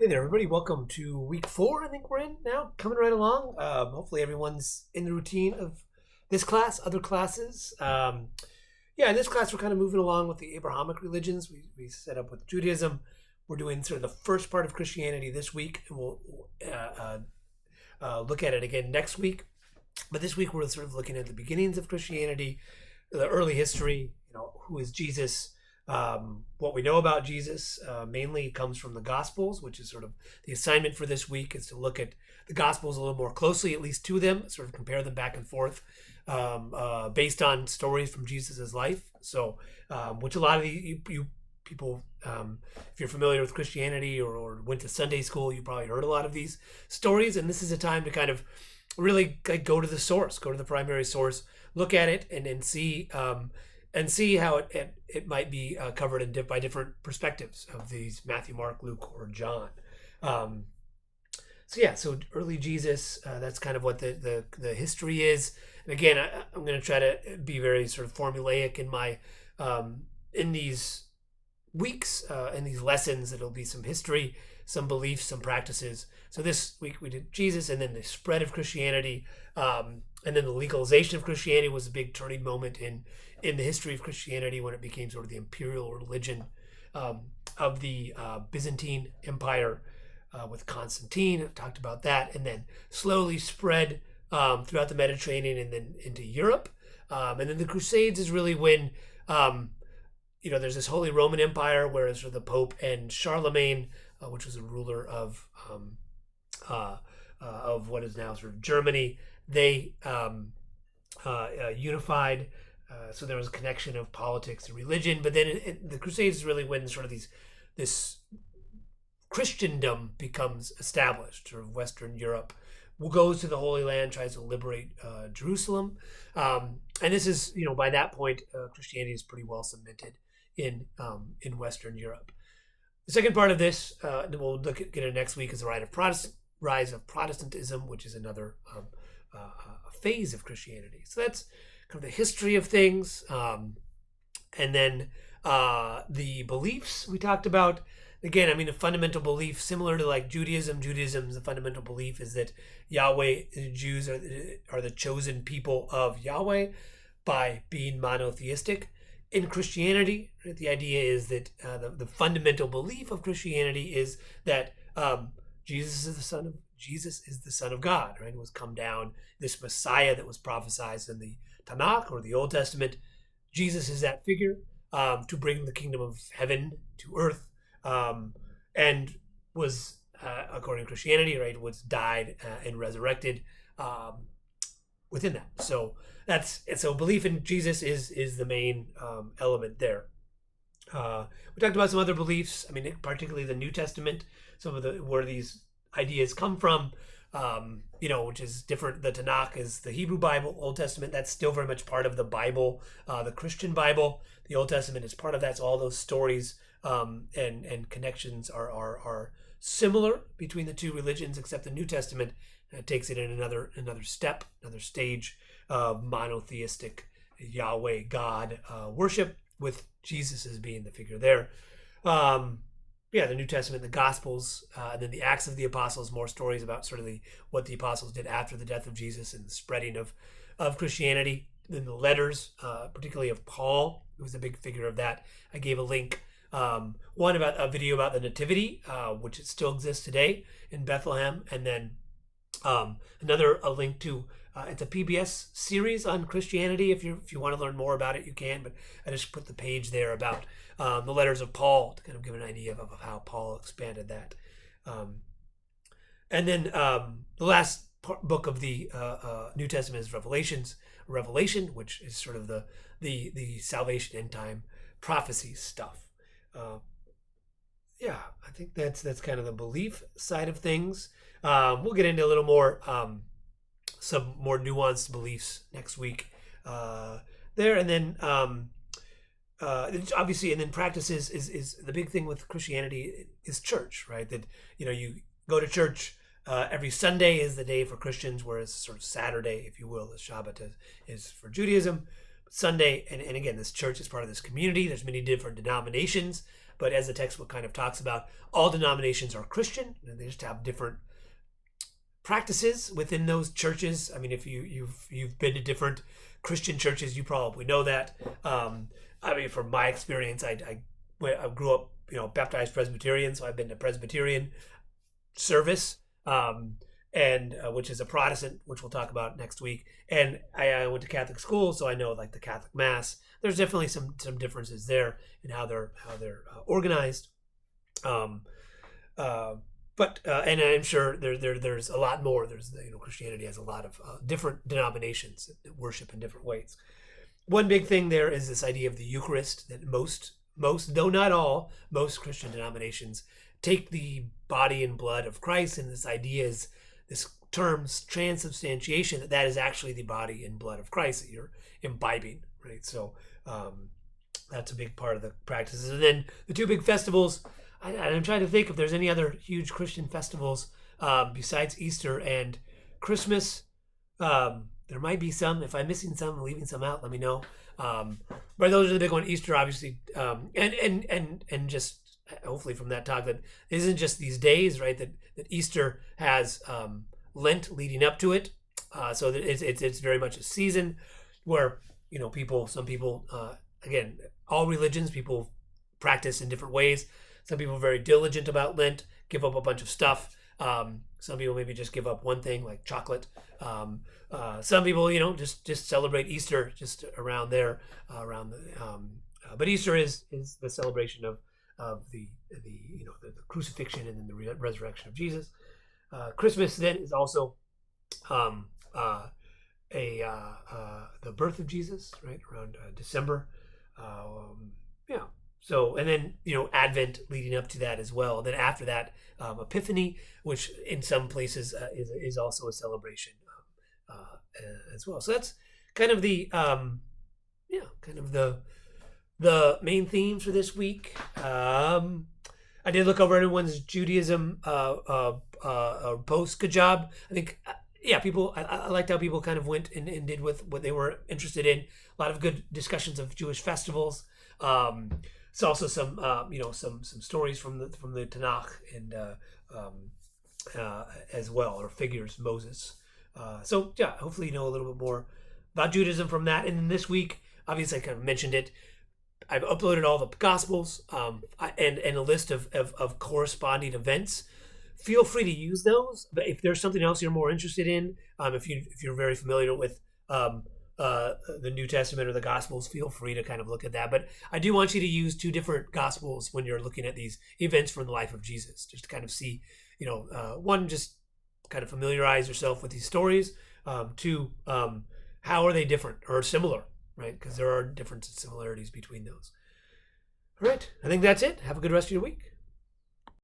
Hey there, everybody. Welcome to week 4. I think we're in now, coming right along. Hopefully, everyone's in the routine of this class, other classes. In this class, we're kind of moving along with the Abrahamic religions. We set up with Judaism. We're doing sort of the first part of Christianity this week, and we'll look at it again next week. But this week, we're sort of looking at the beginnings of Christianity, the early history. Who is Jesus? What we know about Jesus mainly comes from the Gospels, which is sort of the assignment for this week is to look at the Gospels a little more closely, at least two of them, sort of compare them back and forth based on stories from Jesus's life. So, which a lot of you people, if you're familiar with Christianity or went to Sunday school, you probably heard a lot of these stories. And this is a time to kind of really go to the source, go to the primary source, look at it, and then see. And see how it might be covered by different perspectives of these Matthew, Mark, Luke, or John. So early Jesus, that's kind of what the history is. And again, I'm going to try to be very sort of formulaic in my in these weeks, in these lessons. It'll be some history, some beliefs, some practices. So this week we did Jesus, and then the spread of Christianity, and then the legalization of Christianity was a big turning moment in the history of Christianity when it became sort of the imperial religion of the Byzantine Empire with Constantine. I've talked about that, and then slowly spread throughout the Mediterranean and then into Europe. And then the Crusades is really when there's this Holy Roman Empire, whereas the Pope and Charlemagne, which was a ruler of what is now sort of Germany, they unified. So there was a connection of politics and religion, but then the Crusades is really when sort of this Christendom becomes established. Sort of Western Europe goes to the Holy Land, tries to liberate Jerusalem, and this is by that point Christianity is pretty well cemented in Western Europe. The second part of this, we'll get it next week, is the rise of Protestantism, which is another phase of Christianity. So that's kind of the history of things, and then the beliefs we talked about. Again, a fundamental belief similar to like Judaism. Judaism's fundamental belief is that Yahweh, the Jews are the chosen people of Yahweh by being monotheistic. In Christianity, right, the idea is that the fundamental belief of Christianity is that Jesus is the Son of God. Right, it was come down, this Messiah that was prophesied in the Tanakh or the Old Testament. Jesus is that figure to bring the kingdom of heaven to earth, and was, according to Christianity, right, was died and resurrected within that. So belief in Jesus is the main element there. We talked about some other beliefs. Particularly the New Testament, some of where these ideas come from. Which is different. The Tanakh is the Hebrew Bible. Old Testament, that's still very much part of the Bible, the Christian Bible. The Old Testament is part of that. So all those stories and connections are similar between the two religions, except the New Testament takes it in another step, another stage of monotheistic Yahweh God worship, with Jesus as being the figure there. The New Testament, the Gospels, and then the Acts of the Apostles, more stories about sort of what the apostles did after the death of Jesus and the spreading of Christianity. Then the letters, particularly of Paul, who was a big figure of that. I gave a link, one about a video about the Nativity, which it still exists today in Bethlehem, and then a link to it's a PBS series on Christianity. If you want to learn more about it, you can. But I just put the page there about the letters of Paul to kind of give an idea of how Paul expanded that. And then the last book of the New Testament is Revelation, which is sort of the salvation end time prophecy stuff. I think that's kind of the belief side of things. We'll get into a little more some more nuanced beliefs next week there, and then obviously, and then practices is the big thing with Christianity is church, right? That you go to church every Sunday is the day for Christians, whereas sort of Saturday, if you will, the Shabbat is for Judaism. Sunday, and again, this church is part of this community. There's many different denominations. but as the textbook kind of talks about, all denominations are Christian, and they just have different practices within those churches. I mean, if you've been to different Christian churches, you probably know that. I mean, from my experience, I grew up, baptized Presbyterian, so I've been to Presbyterian service, and which is a Protestant, which we'll talk about next week. And I went to Catholic school, so I know like the Catholic Mass. There's definitely some differences there in how they're organized. But and I'm sure there's a lot more. There's Christianity has a lot of different denominations that worship in different ways. One big thing there is this idea of the Eucharist, that most, though not all, most Christian denominations take the body and blood of Christ, and this idea is this term transubstantiation, that is actually the body and blood of Christ that you're imbibing, right? So that's a big part of the practices. And then the two big festivals, I'm trying to think if there's any other huge Christian festivals besides Easter and Christmas. There might be some. If I'm missing some and leaving some out, let me know. But those are the big one. Easter, obviously, and just hopefully from that talk, that it isn't just these days, right? That Easter has Lent leading up to it, so that it's very much a season where some people, again, all religions, people practice in different ways. Some people are very diligent about Lent, give up a bunch of stuff. Some people maybe just give up one thing like chocolate. Some people, just celebrate Easter just around there, but Easter is the celebration of the crucifixion and then the resurrection of Jesus. Christmas then is also the birth of Jesus, right around December. Yeah. So, and then, Advent leading up to that as well. And then after that, Epiphany, which in some places is also a celebration as well. So that's kind of the the main themes for this week. I did look over everyone's Judaism post. Good job. I think, people, I liked how people kind of went and did with what they were interested in. A lot of good discussions of Jewish festivals. It's also some some stories from the Tanakh and as well, or figures, Moses. So yeah, hopefully you know a little bit more about Judaism from that. And then this week, obviously I kind of mentioned it, I've uploaded all the Gospels and a list of corresponding events. Feel free to use those, but if there's something else you're more interested in, if you're very familiar with the New Testament or the Gospels, feel free to kind of look at that. But I do want you to use two different Gospels when you're looking at these events from the life of Jesus, just to kind of see, one, just kind of familiarize yourself with these stories. Two, how are they different or similar, right? Because there are differences and similarities between those. All right, I think that's it. Have a good rest of your week.